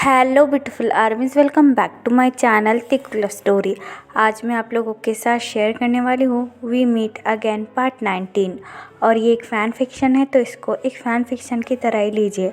Hello beautiful armies, welcome back to my channel thick love story. आज मैं आप लोगों के साथ शेयर करने वाली हूँ वी मीट अगेन पार्ट 19। और ये एक फ़ैन फिक्शन है, तो इसको एक फ़ैन फिक्शन की तरह ही लीजिए,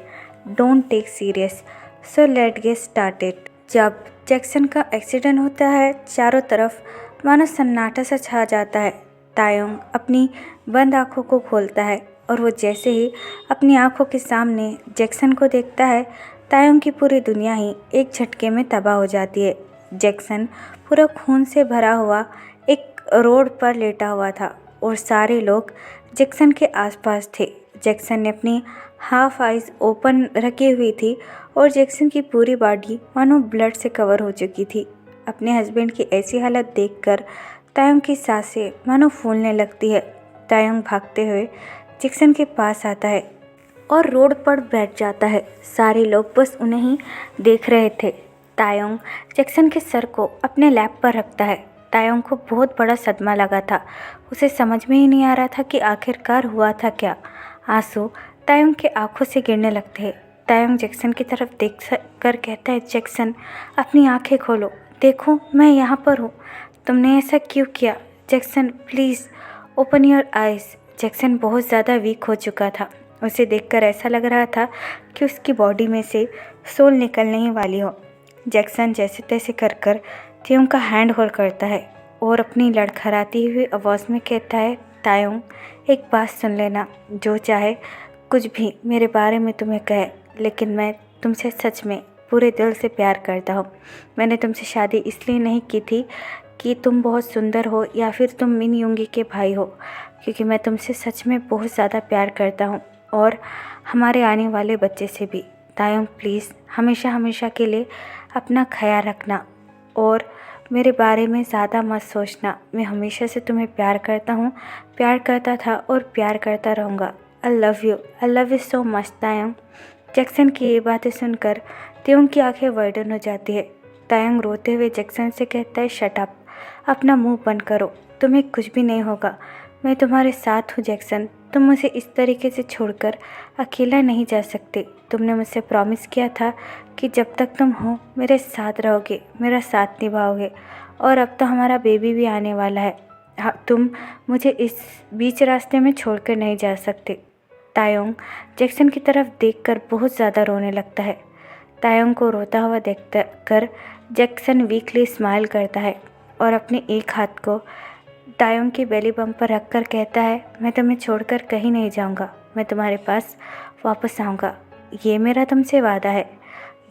don't take serious. So let get started. जब जैक्सन का एक्सीडेंट होता है, चारों तरफ मानो सन्नाटा सा छा जाता है। तायोंग अपनी बंद आँखों को खोलता है और वो जैसे ही अपनी आँखों के सामने जैक्सन को देखता है, तायोंग की पूरी दुनिया ही एक झटके में तबाह हो जाती है। जैक्सन पूरा खून से भरा हुआ एक रोड पर लेटा हुआ था और सारे लोग जैक्सन के आसपास थे। जैक्सन ने अपनी हाफ आइज ओपन रखी हुई थी और जैक्सन की पूरी बॉडी मानो ब्लड से कवर हो चुकी थी। अपने हस्बैंड की ऐसी हालत देखकर तायोंग की सांसें मानो फूलने लगती है। तायोंग भागते हुए जैक्सन के पास आता है और रोड पर बैठ जाता है। सारे लोग बस उन्हें ही देख रहे थे। तायोंग जैक्सन के सर को अपने लैप पर रखता है। तायोंग को बहुत बड़ा सदमा लगा था। उसे समझ में ही नहीं आ रहा था कि आखिरकार हुआ था क्या। आंसू तायोंग के आंखों से गिरने लगते हैं। तायोंग जैक्सन की तरफ देख कर कहता है, जैक्सन अपनी आंखें खोलो, देखो मैं यहाँ पर हूँ। तुमने ऐसा क्यों किया? Jackson please open your eyes. Jackson बहुत ज़्यादा वीक हो चुका था। उसे देखकर ऐसा लग रहा था कि उसकी बॉडी में से सोल निकलने ही वाली हो। जैक्सन जैसे तैसे कर तायोंग का हैंड होल्ड करता है और अपनी लड़खड़ाती हुई आवाज़ में कहता है, तायोंग एक बात सुन लेना, जो चाहे कुछ भी मेरे बारे में तुम्हें कहे, लेकिन मैं तुमसे सच में पूरे दिल से प्यार करता हूँ। मैंने तुमसे शादी इसलिए नहीं की थी कि तुम बहुत सुंदर हो या फिर तुम मिन युंगी के भाई हो, क्योंकि मैं तुमसे सच में बहुत ज़्यादा प्यार करता हूँ और हमारे आने वाले बच्चे से भी। तायोंग प्लीज़ हमेशा हमेशा के लिए अपना ख्याल रखना और मेरे बारे में ज़्यादा मत सोचना। मैं हमेशा से तुम्हें प्यार करता हूँ, प्यार करता था और प्यार करता रहूँगा। I love you so much Taeyong. Jackson की ये बातें सुनकर तायोंग की आंखें वाइडन हो जाती है। तायोंग रोते हुए जैक्सन से कहता है, शट अप, अपना मुंह बंद करो, तुम्हें कुछ भी नहीं होगा। मैं तुम्हारे साथ हूँ जैक्सन, तुम मुझे इस तरीके से छोड़कर अकेला नहीं जा सकते। तुमने मुझसे प्रॉमिस किया था कि जब तक तुम हो मेरे साथ रहोगे, मेरा साथ निभाओगे, और अब तो हमारा बेबी भी आने वाला है। हाँ, तुम मुझे इस बीच रास्ते में छोड़कर नहीं जा सकते। तायोंग जैक्सन की तरफ देखकर बहुत ज़्यादा रोने लगता है। तायोंग को रोता हुआ देखकर जैक्सन वीकली स्माइल करता है और अपने एक हाथ को तायोंग की बेली बम पर रखकर कहता है, मैं तुम्हें छोड़कर कहीं नहीं जाऊंगा, मैं तुम्हारे पास वापस आऊंगा, ये मेरा तुमसे वादा है।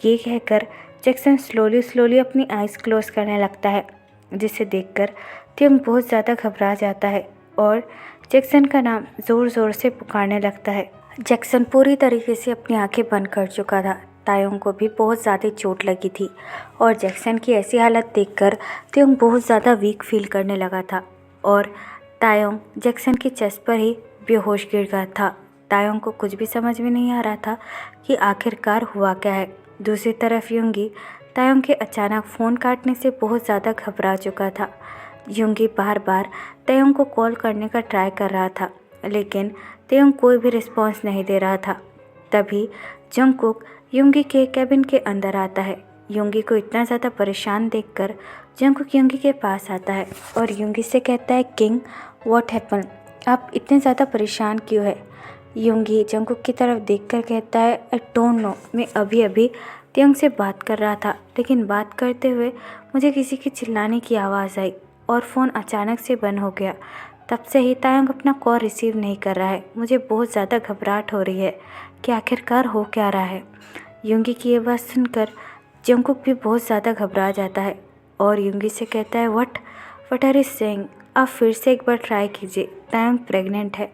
ये कहकर जैक्सन स्लोली अपनी आइज़ क्लोज करने लगता है, जिसे देखकर तायोंग बहुत ज़्यादा घबरा जाता है और जैक्सन का नाम ज़ोर ज़ोर से पुकारने लगता है। जैक्सन पूरी तरीके से अपनी आंखें बंद कर चुका था। तायोंग को भी बहुत ज़्यादा चोट लगी थी और जैक्सन की ऐसी हालत देखकर तायोंग बहुत ज़्यादा वीक फील करने लगा था और तायोंग जैक्सन की चेस्ट पर ही बेहोश गिर गया था। तायोंग को कुछ भी समझ में नहीं आ रहा था कि आखिरकार हुआ क्या है। दूसरी तरफ युंगी तायोंग के अचानक फ़ोन काटने से बहुत ज़्यादा घबरा चुका था। युंगी बार बार तायोंग को कॉल करने का ट्राई कर रहा था, लेकिन तायोंग कोई भी रिस्पॉन्स नहीं दे रहा था। तभी जंगकुक युंगी के कैबिन के अंदर आता है। युंगी को इतना ज़्यादा परेशान देखकर जंगकुक युंगी के पास आता है और युंगी से कहता है, किंग व्हाट हैपन, आप इतने ज़्यादा परेशान क्यों है? युंगी जंगकुक की तरफ देखकर कहता है, आई डोंट नो, मैं अभी अभी तायोंग से बात कर रहा था, लेकिन बात करते हुए मुझे किसी के चिल्लाने की आवाज़ आई और फ़ोन अचानक से बंद हो गया। तब से ही तायोंग अपना कॉल रिसीव नहीं कर रहा है। मुझे बहुत ज़्यादा घबराहट हो रही है कि आखिरकार हो क्या रहा है। युंगी की ये बात सुनकर जंगकुक भी बहुत ज़्यादा घबरा जाता है और युंगी से कहता है, व्हाट आर यू सेइंग, आप फिर से एक बार ट्राई कीजिए। तायोंग प्रेग्नेंट है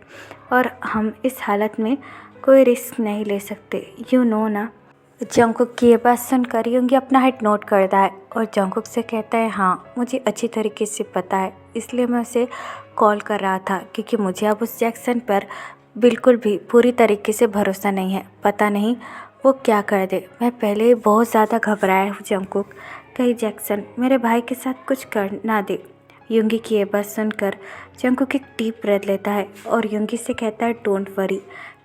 और हम इस हालत में कोई रिस्क नहीं ले सकते, यू नो ना। जंगकुक की ये बात सुनकर युंगी अपना हेड नोट करता है और जंगकुक से कहता है, हाँ मुझे अच्छी तरीके से पता है, इसलिए मैं उसे कॉल कर रहा था, क्योंकि मुझे अब उस जैक्सन पर बिल्कुल भी पूरी तरीके से भरोसा नहीं है। पता नहीं वो क्या कर दे। मैं पहले ही बहुत ज़्यादा घबराया हूँ जंगकुक, कहीं जैक्सन मेरे भाई के साथ कुछ कर ना दे। युंगी की ये बात सुनकर जंगकुक एक डीप ब्रेथ लेता है और युंगी से कहता है, डोंट वरी,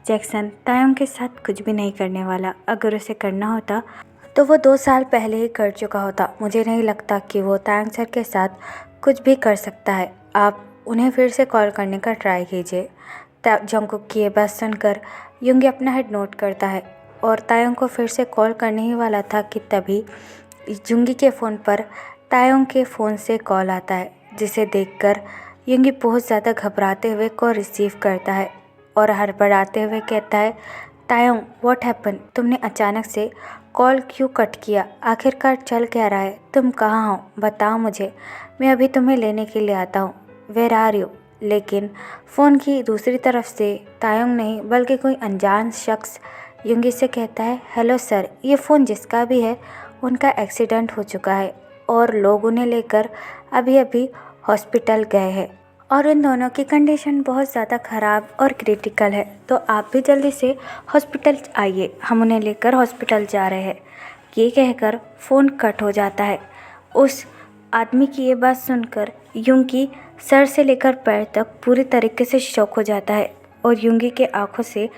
जैक्सन तायोंग के साथ कुछ भी नहीं करने वाला। अगर उसे करना होता तो वो 2 साल पहले ही कर चुका होता। मुझे नहीं लगता कि वो तायंग सर के साथ कुछ भी कर सकता है। आप उन्हें फिर से कॉल करने का ट्राई कीजिए। जंगकुक की ये बात सुनकर युंगी अपना हेड नोट करता है और तायोंग को फिर से कॉल करने ही वाला था कि तभी युंगी के फ़ोन पर तायोंग के फ़ोन से कॉल आता है, जिसे देखकर युंगी बहुत ज़्यादा घबराते हुए कॉल रिसीव करता है और हड़बड़ाते हुए कहता है, तायोंग व्हाट हैपन, तुमने अचानक से कॉल क्यों कट किया? आखिरकार चल क्या रहा है? तुम कहाँ हो? बताओ मुझे, मैं अभी तुम्हें लेने के लिए आता हूँ। Where are you? लेकिन फ़ोन की दूसरी तरफ से तायोंग नहीं बल्कि कोई अनजान शख्स युंगी से कहता है, हेलो सर, ये फ़ोन जिसका भी है उनका एक्सीडेंट हो चुका है और लोग उन्हें लेकर अभी अभी हॉस्पिटल गए हैं और उन दोनों की कंडीशन बहुत ज़्यादा ख़राब और क्रिटिकल है, तो आप भी जल्दी से हॉस्पिटल आइए, हम उन्हें लेकर हॉस्पिटल जा रहे हैं। ये कहकर फ़ोन कट हो जाता है। उस आदमी की ये बात सुनकर युंगी सर से लेकर पैर तक पूरी तरीके से शॉक हो जाता है और युंगी के आंखों से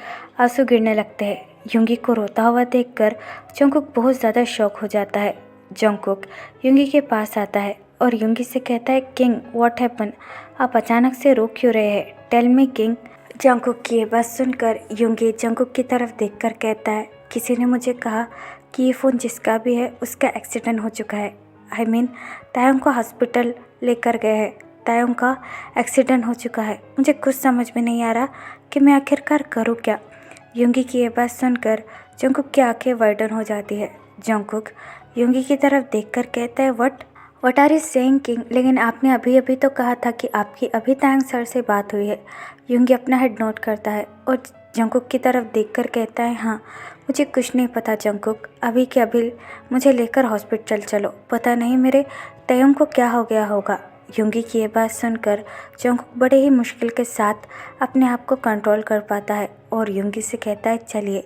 आंसू गिरने लगते हैं। युंगी को रोता हुआ देखकर जंगकुक बहुत ज़्यादा शॉक हो जाता है। जंगकुक युंगी के पास आता है और युंगी से कहता है, किंग व्हाट हैपन, आप अचानक से रो क्यों रहे हैं? Tell me king. जंगकुक की ये बात सुनकर युंगी जंगकुक की तरफ देखकर कहता है, किसी ने मुझे कहा कि ये फ़ोन जिसका भी है उसका एक्सीडेंट हो चुका है। आई मीन तायोंग को हॉस्पिटल लेकर गए हैं। तायोंग का एक्सीडेंट हो चुका है। मुझे कुछ समझ में नहीं आ रहा कि मैं आखिरकार करूँ क्या। युंगी की ये बात सुनकर जंगकुक की आंखें वाइडन हो जाती है। जंगकुक युंगी की तरफ देखकर कहता है, what are you saying king? लेकिन आपने अभी अभी तो कहा था कि आपकी अभी तायंग सर से बात हुई है। युंगी अपना हेड नोट करता है और जंगकुक की तरफ देखकर कहता है, हाँ मुझे कुछ नहीं पता जंगकुक, अभी के अभी मुझे लेकर हॉस्पिटल चलो, पता नहीं मेरे तायोंग को क्या हो गया होगा। युंगी की ये बात सुनकर जंगकुक बड़े ही मुश्किल के साथ अपने आप को कंट्रोल कर पाता है और युंगी से कहता है, चलिए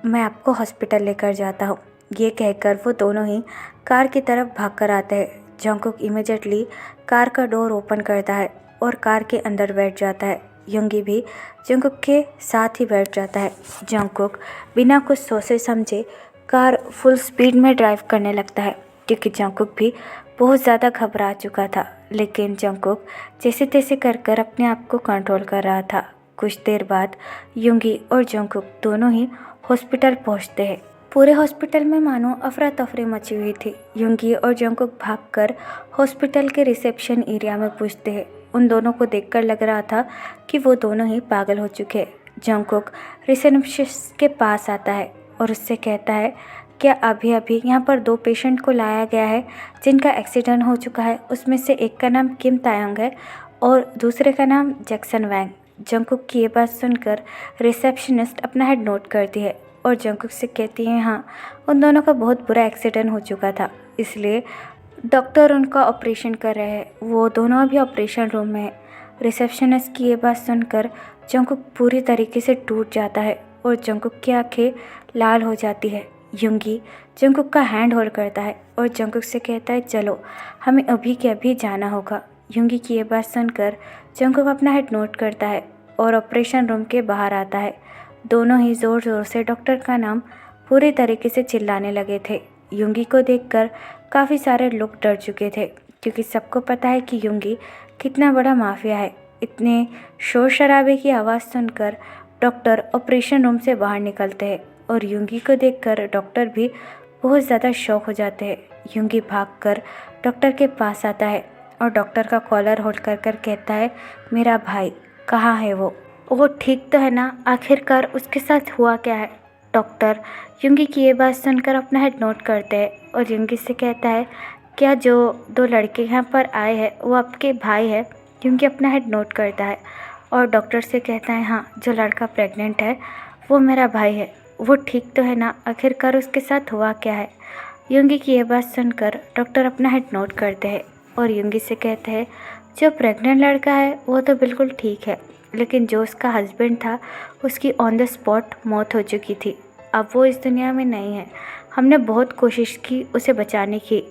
मैं आपको हॉस्पिटल लेकर जाता हूँ। ये कहकर वो दोनों ही कार की तरफ भागकर आते हैं। जंगकुक इमीडिएटली कार का डोर ओपन करता है और कार के अंदर बैठ जाता है। युंगी भी जंगकुक के साथ ही बैठ जाता है। जंगकुक बिना कुछ सोचे समझे कार फुल स्पीड में ड्राइव करने लगता है, क्योंकि जंगकुक भी बहुत ज़्यादा घबरा चुका था। लेकिन जंगकुक जैसे तैसे कर अपने आप को कंट्रोल कर रहा था। कुछ देर बाद युंगी और जंगकुक दोनों ही हॉस्पिटल पहुंचते हैं। पूरे हॉस्पिटल में मानो अफरा तफरी मची हुई थी। युंगी और जंगकुक भागकर हॉस्पिटल के रिसेप्शन एरिया में पहुंचते हैं। उन दोनों को देखकर लग रहा था कि वो दोनों ही पागल हो चुके हैं। जंगकुक रिसेप्शनिस्ट के पास आता है और उससे कहता है, क्या अभी अभी यहाँ पर 2 पेशेंट को लाया गया है जिनका एक्सीडेंट हो चुका है। उसमें से एक का नाम किम तायोंग है और दूसरे का नाम जैक्सन वैंग। जंगकुक की ये बात सुनकर रिसेप्शनिस्ट अपना हेड नोट करती है और जंगकुक से कहती है, हाँ उन दोनों का बहुत बुरा एक्सीडेंट हो चुका था, इसलिए डॉक्टर उनका ऑपरेशन कर रहे हैं। वो दोनों अभी ऑपरेशन रूम में है। रिसेप्शनिस्ट की ये बात सुनकर जंगकुक पूरी तरीके से टूट जाता है और जंगकुक की आंखें लाल हो जाती है। युंगी जंगकुक का हैंड होल्ड करता है और जंगकुक से कहता है, चलो हमें अभी के अभी जाना होगा। युंगी की ये बात सुनकर जंगकुक अपना हेड नोट करता है और ऑपरेशन रूम के बाहर आता है। दोनों ही ज़ोर ज़ोर से डॉक्टर का नाम पूरी तरीके से चिल्लाने लगे थे। युंगी को देखकर काफ़ी सारे लोग डर चुके थे, क्योंकि सबको पता है कि युंगी कितना बड़ा माफिया है। इतने शोर शराबे की आवाज़ सुनकर डॉक्टर ऑपरेशन रूम से बाहर निकलते हैं और युंगी को देखकर डॉक्टर भी बहुत ज़्यादा शॉक हो जाते हैं। युंगी भागकर डॉक्टर के पास आता है और डॉक्टर का कॉलर होल्ड कर कहता है, मेरा भाई कहाँ है वो ठीक तो है ना? आखिरकार उसके साथ हुआ क्या है? डॉक्टर युंगी की ये बात सुनकर अपना हेड नोट करते हैं और युंगी से कहता है, क्या जो 2 लड़के यहाँ पर आए हैं वो आपके भाई है? युंगी अपना हेड नोट करता है और डॉक्टर से कहता है, हाँ जो लड़का प्रेग्नेंट है वो मेरा भाई है। वो ठीक तो है ना? आखिरकार उसके साथ हुआ क्या है? युंगी की ये बात सुनकर डॉक्टर अपना हेड नोट करते हैं और युंगी से कहते हैं, जो प्रेग्नेंट लड़का है वो तो बिल्कुल ठीक है, लेकिन जो उसका हस्बैंड था उसकी ऑन द स्पॉट मौत हो चुकी थी। अब वो इस दुनिया में नहीं है। हमने बहुत कोशिश की उसे बचाने की,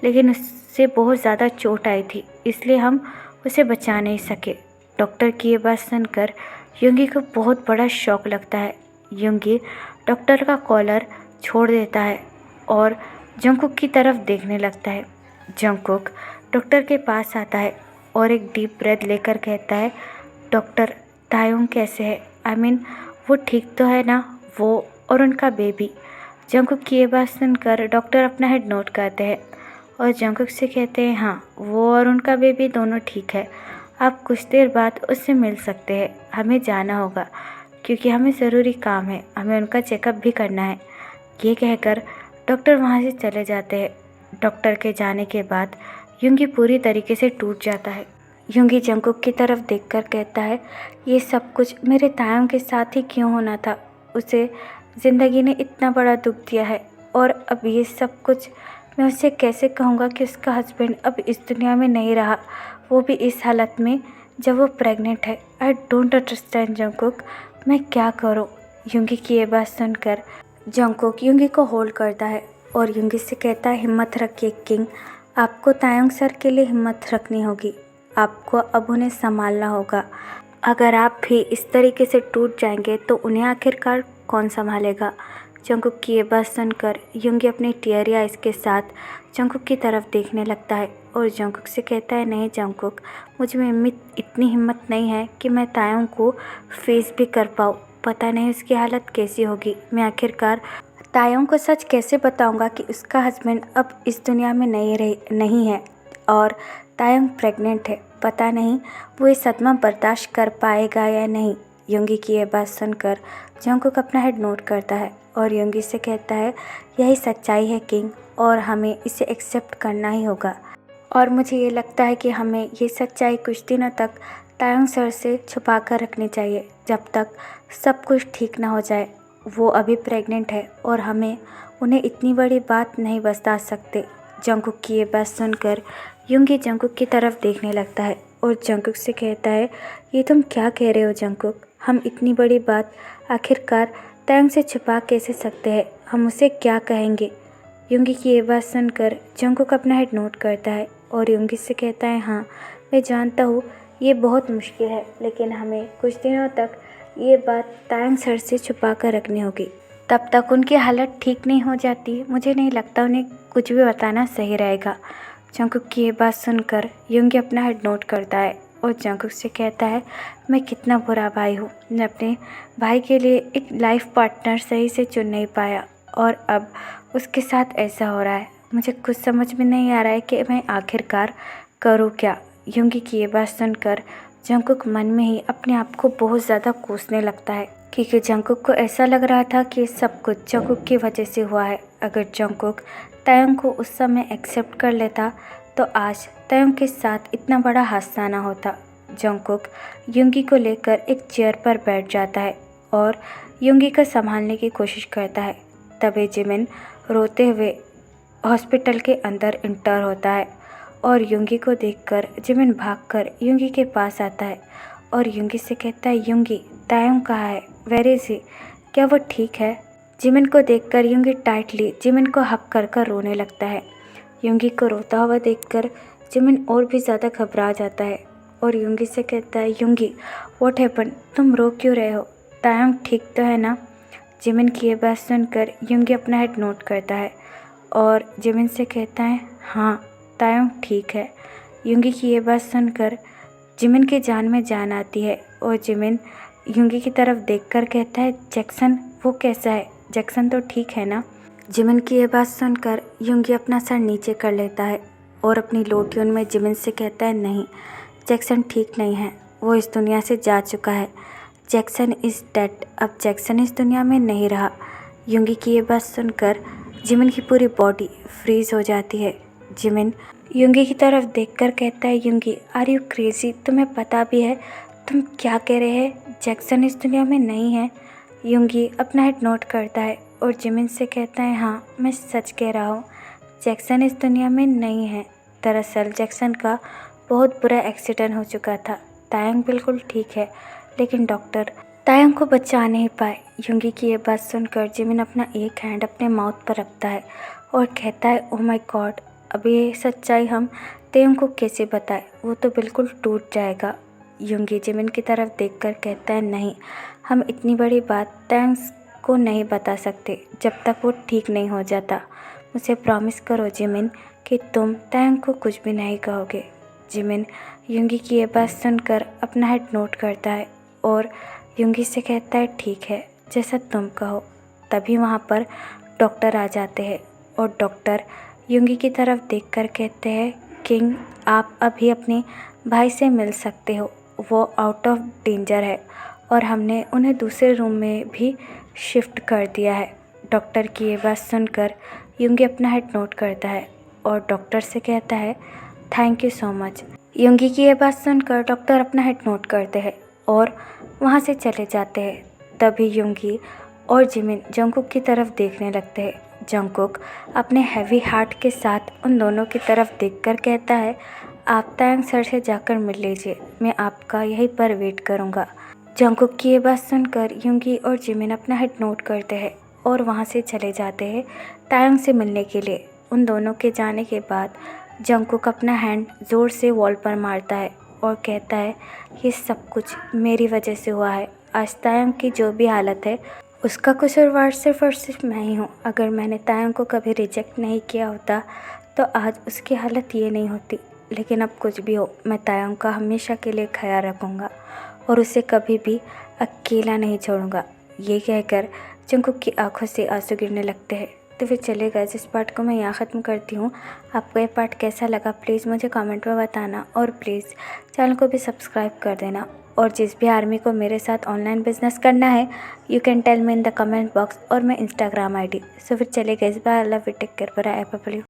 लेकिन उससे बहुत ज़्यादा चोट आई थी, इसलिए हम उसे बचा नहीं सके। डॉक्टर की ये बात सुनकर युंगी को बहुत बड़ा शॉक लगता है। युंगी डॉक्टर का कॉलर छोड़ देता है और जंगकुक की तरफ देखने लगता है। जंगकुक डॉक्टर के पास आता है और एक डीप ब्रेथ लेकर कहता है, डॉक्टर तायुंग कैसे है? वो ठीक तो है ना, वो और उनका बेबी? जंगकुक की ये बात सुनकर डॉक्टर अपना हेड नोट करते हैं और जंगकुक से कहते हैं, हाँ, वो और उनका बेबी दोनों ठीक है। आप कुछ देर बाद उससे मिल सकते हैं। हमें जाना होगा क्योंकि हमें ज़रूरी काम है, हमें उनका चेकअप भी करना है। ये कहकर डॉक्टर वहाँ से चले जाते हैं। डॉक्टर के जाने के बाद युंगी पूरी तरीके से टूट जाता है। युंगी जंगकुक की तरफ देखकर कहता है, ये सब कुछ मेरे तायों के साथ ही क्यों होना था? उसे ज़िंदगी ने इतना बड़ा दुख दिया है और अब ये सब कुछ मैं उसे कैसे कहूँगा कि उसका हस्बैंड अब इस दुनिया में नहीं रहा, वो भी इस हालत में जब वो प्रेग्नेंट है। आई डोंट अंडरस्टैंड जंगकुक, मैं क्या करूँ? युंगी की ये बात सुनकर जंगकुक युंगी को होल्ड करता है और युंगी से कहता है, हिम्मत रखिए किंग, आपको तायोंग सर के लिए हिम्मत रखनी होगी। आपको अब उन्हें संभालना होगा। अगर आप भी इस तरीके से टूट जाएंगे तो उन्हें आखिरकार कौन संभालेगा? जंगकुक की ये बात सुनकर युंगी अपनी टीयरी आइज़ के साथ जंगकुक की तरफ देखने लगता है और जंगकुक से कहता है, नहीं जंगकुक, मुझ में इतनी हिम्मत नहीं है कि मैं तायोंग को फेस भी कर पाऊँ। पता नहीं उसकी हालत कैसी होगी। मैं आखिरकार तायोंग को सच कैसे बताऊंगा कि उसका हस्बैंड अब इस दुनिया में नहीं है और तायोंग प्रेग्नेंट है। पता नहीं वो ये सदमा बर्दाश्त कर पाएगा या नहीं। युंगी की ये बात सुनकर जंगकुक अपना हेड नोट करता है और युंगी से कहता है, यही सच्चाई है किंग और हमें इसे एक्सेप्ट करना ही होगा। और मुझे ये लगता है कि हमें ये सच्चाई कुछ दिनों तक तायोंग सर से छुपा कर रखनी चाहिए, जब तक सब कुछ ठीक ना हो जाए। वो अभी प्रेग्नेंट है और हमें उन्हें इतनी बड़ी बात नहीं बता सकते। जंगकुक की ये बात सुनकर युंगी जंगकुक की तरफ देखने लगता है और जंगकुक से कहता है, ये तुम क्या कह रहे हो जंगकुक? हम इतनी बड़ी बात आखिरकार तायोंग से छुपा कैसे सकते हैं? हम उसे क्या कहेंगे? युंगी की ये बात सुनकर जंगकुक अपना हेड नोट करता है और युंगी से कहता है, हाँ, मैं जानता हूँ ये बहुत मुश्किल है, लेकिन हमें कुछ दिनों तक ये बात तायोंग सर से छुपा कर रखनी होगी। तब तक उनकी हालत ठीक नहीं हो जाती, मुझे नहीं लगता उन्हें कुछ भी बताना सही रहेगा। जंगकुक की ये बात सुनकर युंगी अपना हेड नोट करता है और जंगकुक से कहता है, मैं कितना बुरा भाई हूँ। मैं अपने भाई के लिए एक लाइफ पार्टनर सही से चुन नहीं पाया और अब उसके साथ ऐसा हो रहा है। मुझे कुछ समझ में नहीं आ रहा है कि मैं आखिरकार करूँ क्या। युंगी की ये बात सुनकर जंगकुक मन में ही अपने आप को बहुत ज़्यादा कोसने लगता है, क्योंकि जंगकुक को ऐसा लग रहा था कि सब कुछ जंगकुक की वजह से हुआ है। अगर जंगकुक तायोंग को उस समय एक्सेप्ट कर लेता तो आज तायोंग के साथ इतना बड़ा हादसा ना होता। जंगकुक युंगी को लेकर एक चेयर पर बैठ जाता है और युंगी को संभालने की कोशिश करता है। तभी जिमिन रोते हुए हॉस्पिटल के अंदर इंटर होता है और युंगी को देखकर जिमिन भागकर युंगी के पास आता है और युंगी से कहता है, युंगी, तायोंग कहाँ है? Where is he? क्या वो ठीक है? जिमिन को देखकर युंगी टाइटली जिमिन को हक कर रोने लगता है। युंगी को रोता हुआ देखकर जिमिन और भी ज़्यादा घबरा जाता है और युंगी से कहता है, युंगी, व्हाट हैपन? तुम रो क्यों रहे हो? तायोंग ठीक तो है ना? जिमिन की ये बात सुनकर युंगी अपना हेड नोट करता है और जिमिन से कहता है, हाँ, तायोंग ठीक है। युंगी की ये बात सुनकर जिमिन की जान में जान आती है और जिमिन युंगी की तरफ देखकर कहता है, जैक्सन वो कैसा है? जैक्सन तो ठीक है ना? जिमिन की ये बात सुनकर युंगी अपना सर नीचे कर लेता है और अपनी लो ट्यून में जिमिन से कहता है, नहीं, जैक्सन ठीक नहीं है, वो इस दुनिया से जा चुका है। जैक्सन इज़ डेड, अब जैक्सन इस दुनिया में नहीं रहा। युंगी की ये बात सुनकर जिमिन की पूरी बॉडी फ्रीज हो जाती है। जिमिन युंगी की तरफ देखकर कहता है, युंगी, आर यू क्रेजी? तुम्हें पता भी है तुम क्या कह रहे हैं? जैक्सन इस दुनिया में नहीं है। युंगी अपना हेड नोट करता है और जिमिन से कहता है, हाँ, मैं सच कह रहा हूँ, जैक्सन इस दुनिया में नहीं है। दरअसल जैक्सन का बहुत बुरा एक्सीडेंट हो चुका था। तायोंग बिल्कुल ठीक है, लेकिन डॉक्टर तायोंग को बचा नहीं पाए। युंगी की ये बात सुनकर जिमिन अपना एक हैंड अपने माउथ पर रखता है और कहता है, ओह माय गॉड, अब ये सच्चाई हम तायोंग को कैसे बताएं? वो तो बिल्कुल टूट जाएगा। युंगी जिमिन की तरफ देखकर कहता है, नहीं, हम इतनी बड़ी बात तायोंग को नहीं बता सकते जब तक वो ठीक नहीं हो जाता। मुझे प्रॉमिस करो जिमिन कि तुम तायंग को कुछ भी नहीं कहोगे। जिमिन युंगी की ये बात सुनकर अपना हेड नोट करता है और युंगी से कहता है ठीक है, जैसा तुम कहो। तभी वहाँ पर डॉक्टर आ जाते हैं और डॉक्टर युंगी की तरफ देखकर कहते हैं किंग, आप अभी अपने भाई से मिल सकते हो, वो आउट ऑफ डेंजर है और हमने उन्हें दूसरे रूम में भी शिफ्ट कर दिया है। डॉक्टर की ये बात सुनकर युंगी अपना हेड नोट करता है और डॉक्टर से कहता है थैंक यू सो मच। युंगी की ये बात सुनकर डॉक्टर अपना हेड नोट करते हैं और वहाँ से चले जाते हैं। तभी युंगी और जिमिन जंगकुक की तरफ देखने लगते हैं। जंगकुक अपने हैवी हार्ट के साथ उन दोनों की तरफ देखकर कहता है आप तायंग सर से जाकर मिल लीजिए, मैं आपका यहीं पर वेट करूँगा। जंगकुक की ये बात सुनकर युंगी और जिमिन अपना हेड नोट करते हैं और वहाँ से चले जाते हैं तायंग से मिलने के लिए। उन दोनों के जाने के बाद जंगकुक अपना हैंड ज़ोर से वॉल पर मारता है और कहता है ये सब कुछ मेरी वजह से हुआ है। आज तायंग की जो भी हालत है उसका कसूरवार सिर्फ और सिर्फ मैं ही हूँ। अगर मैंने तायंग को कभी रिजेक्ट नहीं किया होता तो आज उसकी हालत ये नहीं होती। लेकिन अब कुछ भी हो, मैं तायंग का हमेशा के लिए ख्याल रखूँगा और उसे कभी भी अकेला नहीं छोड़ूंगा। ये कहकर जंगकुक की आंखों से आंसू गिरने लगते हैं। तो फिर चले गाइस, इस पार्ट को मैं यहाँ ख़त्म करती हूँ। आपको ये पार्ट कैसा लगा प्लीज़ मुझे कमेंट में बताना और प्लीज़ चैनल को भी सब्सक्राइब कर देना। और जिस भी आर्मी को मेरे साथ ऑनलाइन बिजनेस करना है you can tell me in the comment box और मैं इंस्टाग्राम ID। सो फिर चले guys, bye, love you, take care, bye,